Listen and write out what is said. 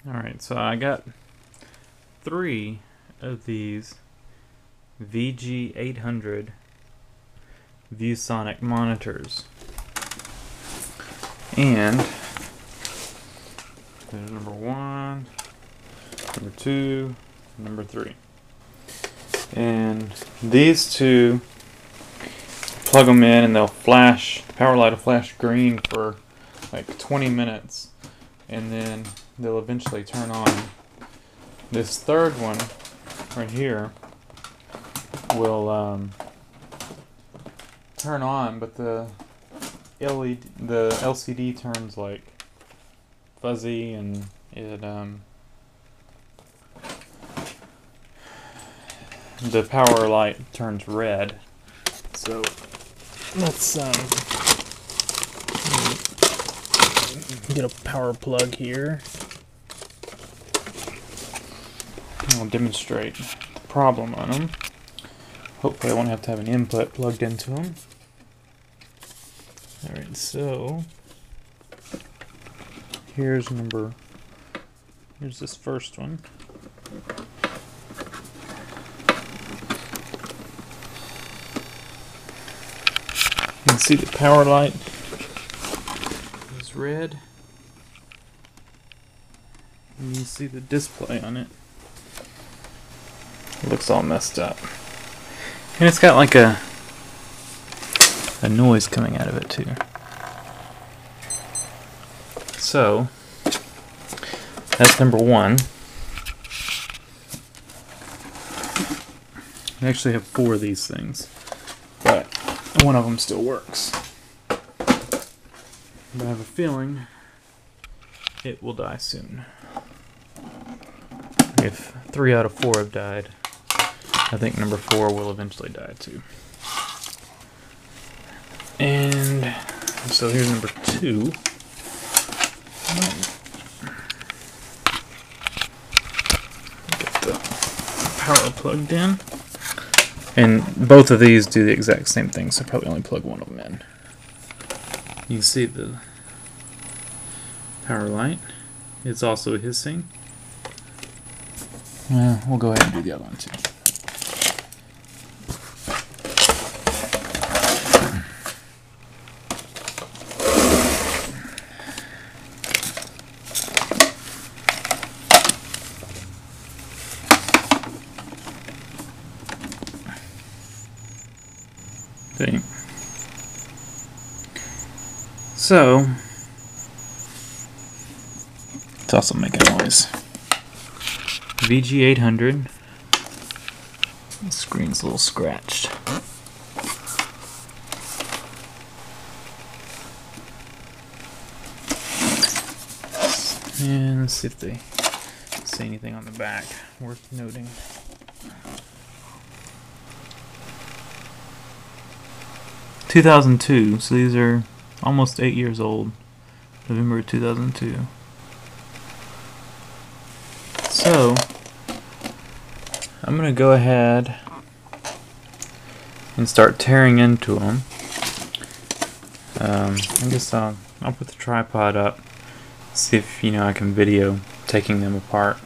Alright, so I got 3 of these VG800 Viewsonic monitors. And there's number 1, number 2, number 3. And these two, plug them in and they'll flash, the power light will flash green for like 20 minutes. And then they'll eventually turn on. This third one right here will turn on, but the LCD turns like fuzzy, and it the power light turns red. So let's get a power plug here. I'll demonstrate the problem on them. Hopefully I won't have to have an input plugged into them. Alright, so here's this first one. You can see the power light is red. And you see the display on it. It looks all messed up. And it's got like a noise coming out of it too. So that's number 1. I actually have 4 of these things, but one of them still works. But I have a feeling it will die soon. If 3 out of 4 have died, I think number 4 will eventually die too. And so here's number 2. Get the power plugged in. And both of these do the exact same thing, so probably only plug one of them in. You can see the power light. It's also hissing. We'll go ahead and do the other one too. See? So it's also making noise. VG800. The screen's a little scratched. And let's see if they say anything on the back worth noting. (2002), so these are almost 8 years old. November 2002. So I'm gonna go ahead and start tearing into them. I guess I'll put the tripod up, see if I can video taking them apart.